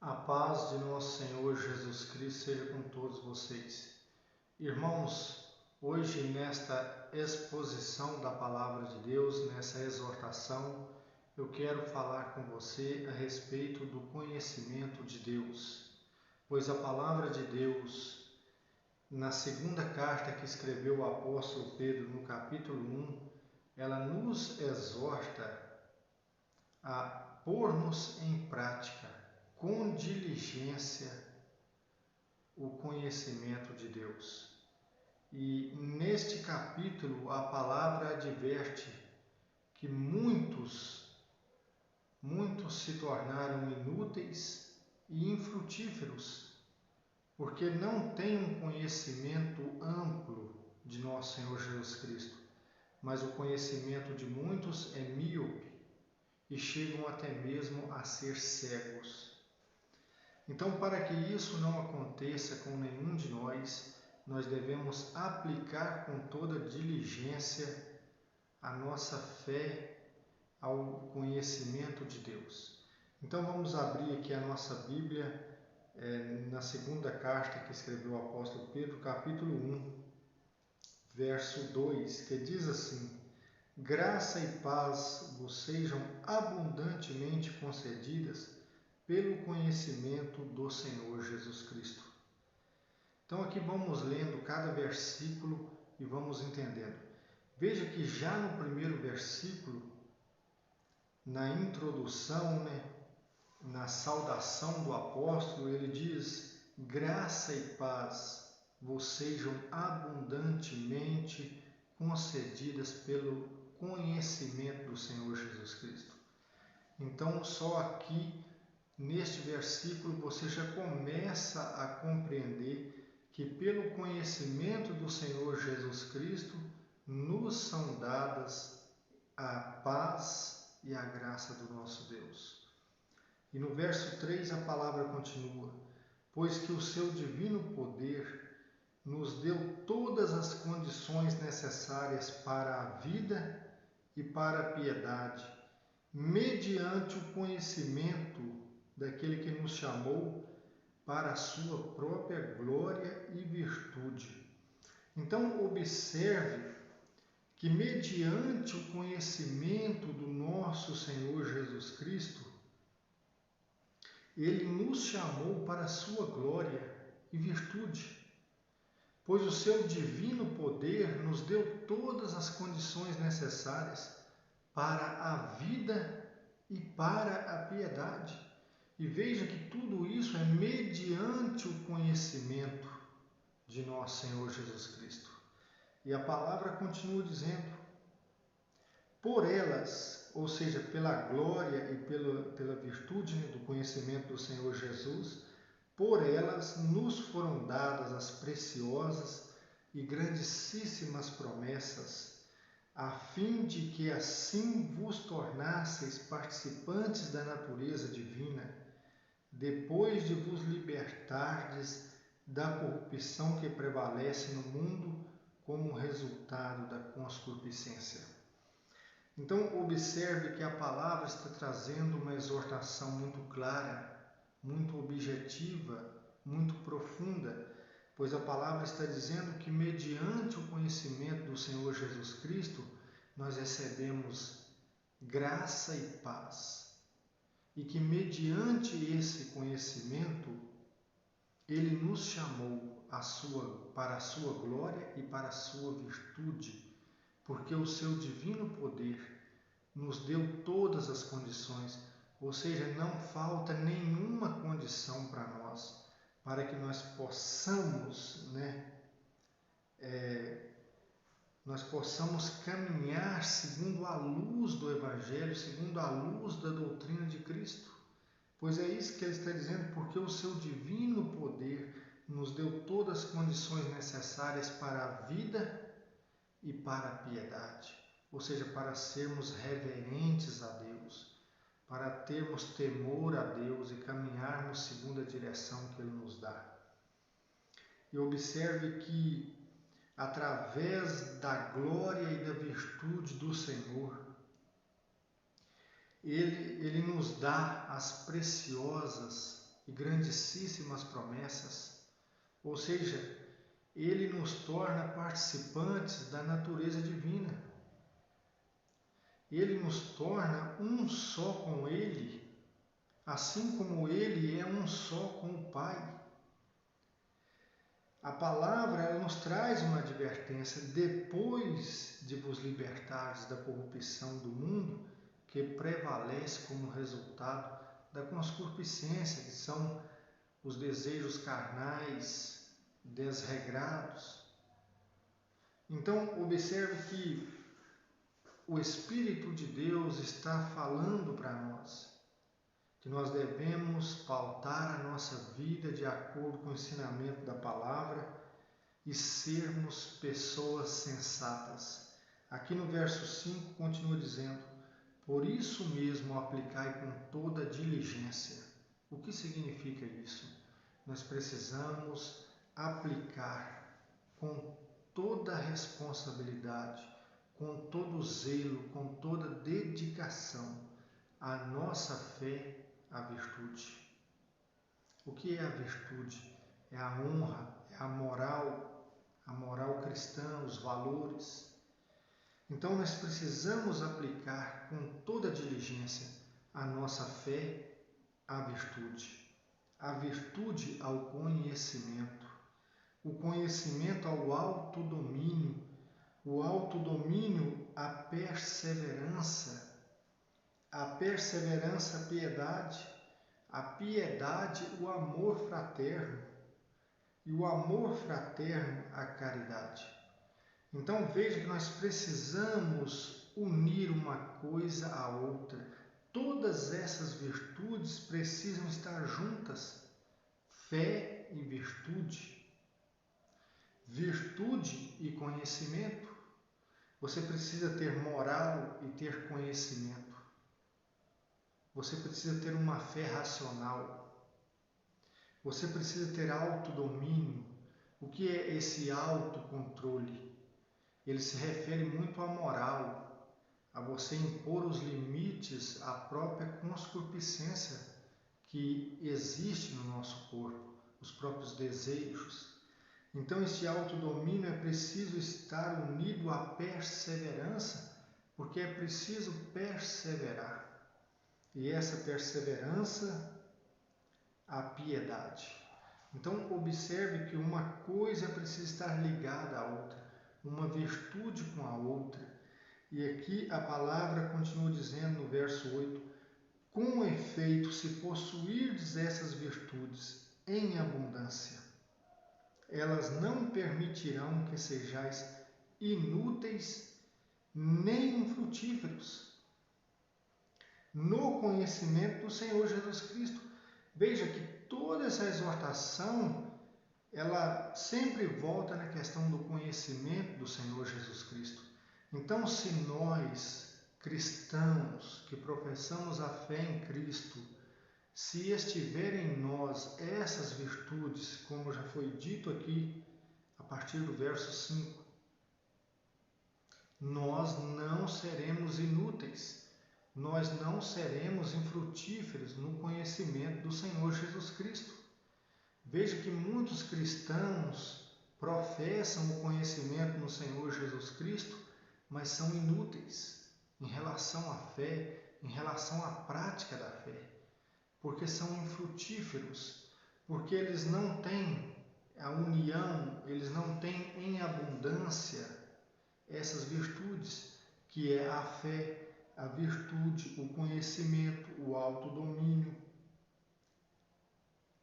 A paz de nosso Senhor Jesus Cristo seja com todos vocês. Irmãos, hoje nesta exposição da Palavra de Deus, nessa exortação, eu quero falar com você a respeito do conhecimento de Deus. Pois a Palavra de Deus, na segunda carta que escreveu o apóstolo Pedro, no capítulo 1, ela nos exorta a pôr-nos em prática com diligência o conhecimento de Deus. E neste capítulo a palavra adverte que muitos se tornaram inúteis e infrutíferos, porque não têm um conhecimento amplo de nosso Senhor Jesus Cristo, mas o conhecimento de muitos é míope e chegam até mesmo a ser cegos. Então, para que isso não aconteça com nenhum de nós, nós devemos aplicar com toda diligência a nossa fé ao conhecimento de Deus. Então, vamos abrir aqui a nossa Bíblia na segunda carta que escreveu o apóstolo Pedro, capítulo 1, verso 2, que diz assim: Graça e paz vos sejam abundantemente concedidas pelo conhecimento do Senhor Jesus Cristo. Então aqui vamos lendo cada versículo e vamos entendendo. Veja que já no primeiro versículo, na introdução, na saudação do apóstolo, ele diz: graça e paz vos sejam abundantemente concedidas pelo conhecimento do Senhor Jesus Cristo. Então só aqui neste versículo você já começa a compreender que pelo conhecimento do Senhor Jesus Cristo nos são dadas a paz e a graça do nosso Deus. E no verso 3 a palavra continua: pois que o seu divino poder nos deu todas as condições necessárias para a vida e para a piedade, mediante o conhecimento daquele que nos chamou para a sua própria glória e virtude. Então, observe que, mediante o conhecimento do nosso Senhor Jesus Cristo, Ele nos chamou para a sua glória e virtude, pois o seu divino poder nos deu todas as condições necessárias para a vida e para a piedade. E veja que tudo isso é mediante o conhecimento de nosso Senhor Jesus Cristo. E a palavra continua dizendo: por elas, ou seja, pela glória e pela virtude do conhecimento do Senhor Jesus, por elas nos foram dadas as preciosas e grandíssimas promessas, a fim de que assim vos tornasseis participantes da natureza divina, depois de vos libertardes da corrupção que prevalece no mundo como resultado da concupiscência. Então, observe que a palavra está trazendo uma exortação muito clara, muito objetiva, muito profunda, pois a palavra está dizendo que, mediante o conhecimento do Senhor Jesus Cristo, nós recebemos graça e paz. E que, mediante esse conhecimento, Ele nos chamou para a sua glória e para a sua virtude, porque o seu divino poder nos deu todas as condições, ou seja, não falta nenhuma condição para nós, para que nós possamos, nós possamos caminhar segundo a luz do Evangelho, segundo a luz da doutrina de Cristo. Pois é isso que ele está dizendo, porque o seu divino poder nos deu todas as condições necessárias para a vida e para a piedade, ou seja, para sermos reverentes a Deus, para termos temor a Deus e caminharmos segundo a direção que Ele nos dá. E observe que, através da glória e da virtude do Senhor, Ele nos dá as preciosas e grandíssimas promessas. Ou seja, ele nos torna participantes da natureza divina. Ele nos torna um só com Ele, assim como Ele é um só com o Pai. A palavra ela nos traz uma advertência: depois de vos libertares da corrupção do mundo, que prevalece como resultado da concupiscência, que são os desejos carnais, desregrados. Então, observe que o Espírito de Deus está falando para nós que nós devemos pautar a nossa vida de acordo com o ensinamento da palavra e sermos pessoas sensatas. Aqui no verso 5 continua dizendo: por isso mesmo aplicai com toda diligência. O que significa isso? Nós precisamos aplicar com toda responsabilidade, com todo zelo, com toda dedicação a nossa fé, a virtude. O que é a virtude? É a honra, é a moral cristã, os valores. Então nós precisamos aplicar com toda diligência a nossa fé, a virtude ao conhecimento, o conhecimento ao autodomínio, o autodomínio à perseverança, a perseverança à piedade, a piedade o amor fraterno e o amor fraterno à caridade. Então veja que nós precisamos unir uma coisa à outra. Todas essas virtudes precisam estar juntas. Fé e virtude. Virtude e conhecimento. Você precisa ter moral e ter conhecimento. Você precisa ter uma fé racional. Você precisa ter autodomínio. O que é esse autocontrole? Ele se refere muito à moral, a você impor os limites à própria concupiscência que existe no nosso corpo, os próprios desejos. Então, esse autodomínio é preciso estar unido à perseverança, porque é preciso perseverar. E essa perseverança, a piedade. Então, observe que uma coisa precisa estar ligada à outra, uma virtude com a outra. E aqui a palavra continua dizendo no verso 8: com efeito, se possuirdes essas virtudes em abundância, elas não permitirão que sejais inúteis nem infrutíferos no conhecimento do Senhor Jesus Cristo. Veja que toda essa exortação, ela sempre volta na questão do conhecimento do Senhor Jesus Cristo. Então, se nós, cristãos, que professamos a fé em Cristo, se estiver em nós essas virtudes, como já foi dito aqui, a partir do verso 5, nós não seremos inúteis, nós não seremos infrutíferos no conhecimento do Senhor Jesus Cristo. Veja que muitos cristãos professam o conhecimento no Senhor Jesus Cristo, mas são inúteis em relação à fé, em relação à prática da fé, porque são infrutíferos, porque eles não têm a união, eles não têm em abundância essas virtudes, que é a fé, a virtude, o conhecimento, o autodomínio,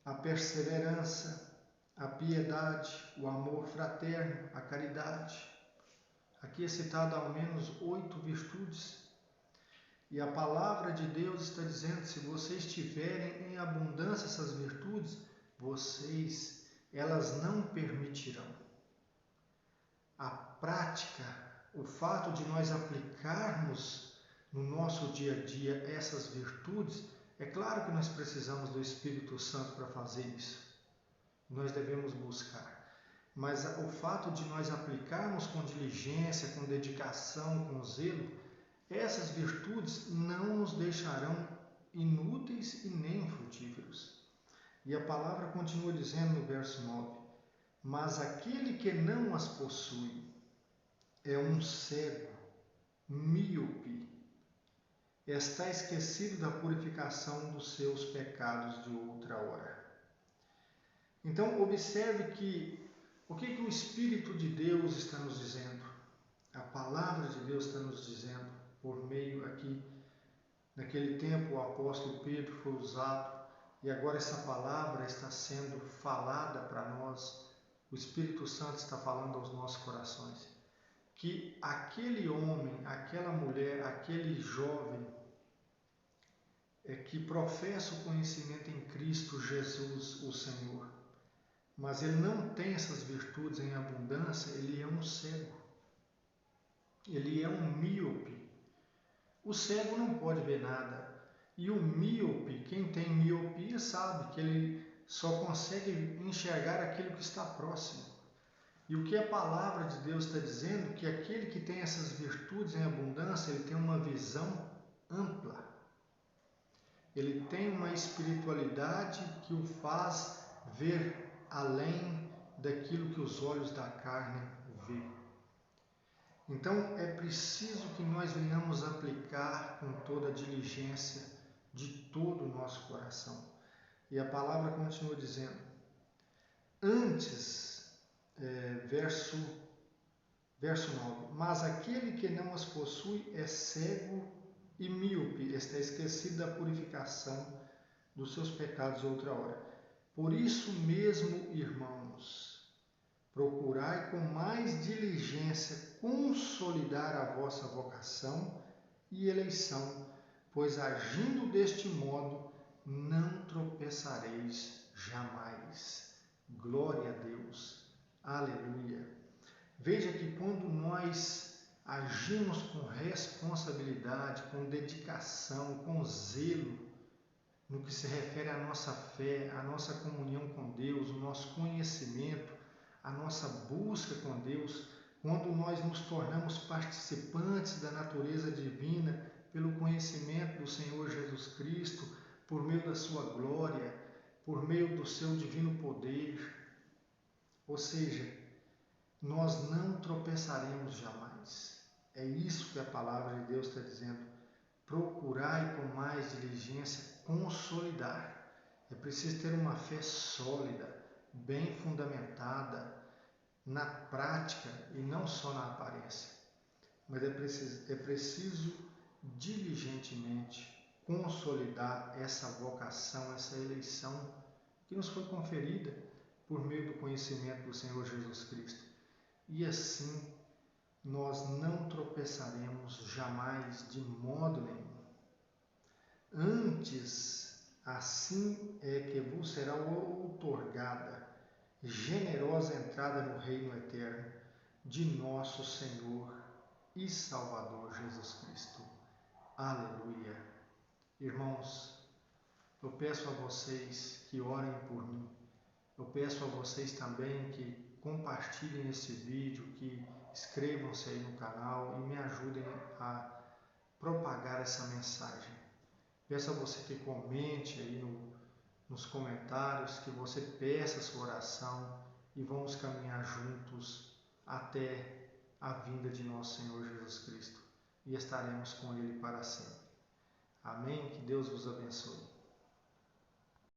a perseverança, a piedade, o amor fraterno, a caridade. Aqui é citado ao menos 8 virtudes. E a palavra de Deus está dizendo: se vocês tiverem em abundância essas virtudes, elas não permitirão. A prática, o fato de nós aplicarmos no nosso dia a dia essas virtudes, é claro que nós precisamos do Espírito Santo para fazer isso. Nós devemos buscar. Mas o fato de nós aplicarmos com diligência, com dedicação, com zelo, essas virtudes não nos deixarão inúteis e nem infrutíferos. E a palavra continua dizendo no verso 9: mas aquele que não as possui é um cego, míope, está esquecido da purificação dos seus pecados de outra hora. Então, observe que o que o Espírito de Deus está nos dizendo? A palavra de Deus está nos dizendo, por meio aqui, naquele tempo o apóstolo Pedro foi usado, e agora essa palavra está sendo falada para nós, o Espírito Santo está falando aos nossos corações, que aquele homem, aquela mulher, aquele jovem que professa o conhecimento em Cristo Jesus, o Senhor, mas ele não tem essas virtudes em abundância, ele é um cego, ele é um míope. O cego não pode ver nada, e o míope, quem tem miopia sabe que ele só consegue enxergar aquilo que está próximo. E o que a palavra de Deus está dizendo? Que aquele que tem essas virtudes em abundância, ele tem uma visão ampla. Ele tem uma espiritualidade que o faz ver além daquilo que os olhos da carne vê. Então, é preciso que nós venhamos aplicar com toda a diligência de todo o nosso coração. E a palavra continua dizendo, antes, verso 9, mas aquele que não as possui é cego e míope, está esquecido da purificação dos seus pecados outra hora. Por isso mesmo, irmãos, procurai com mais diligência consolidar a vossa vocação e eleição, pois agindo deste modo não tropeçareis jamais. Glória a Deus. Aleluia. Veja que quando nós agimos com responsabilidade, com dedicação, com zelo, no que se refere à nossa fé, à nossa comunhão com Deus, o nosso conhecimento, a nossa busca com Deus, quando nós nos tornamos participantes da natureza divina pelo conhecimento do Senhor Jesus Cristo, por meio da sua glória, por meio do seu divino poder, ou seja, nós não tropeçaremos jamais. É isso que a palavra de Deus está dizendo. Procurai com mais diligência consolidar. É preciso ter uma fé sólida, bem fundamentada na prática e não só na aparência. Mas é preciso diligentemente consolidar essa vocação, essa eleição que nos foi conferida por meio do conhecimento do Senhor Jesus Cristo. E assim nós não tropeçaremos jamais de modo nenhum. Antes, assim é que vos será outorgada generosa entrada no reino eterno de nosso Senhor e Salvador Jesus Cristo. Aleluia. Irmãos, eu peço a vocês que orem por mim. Eu peço a vocês também que compartilhem esse vídeo, que inscrevam-se aí no canal e me ajudem a propagar essa mensagem. Peço a você que comente aí nos comentários, que você peça a sua oração e vamos caminhar juntos até a vinda de nosso Senhor Jesus Cristo e estaremos com Ele para sempre. Amém? Que Deus vos abençoe.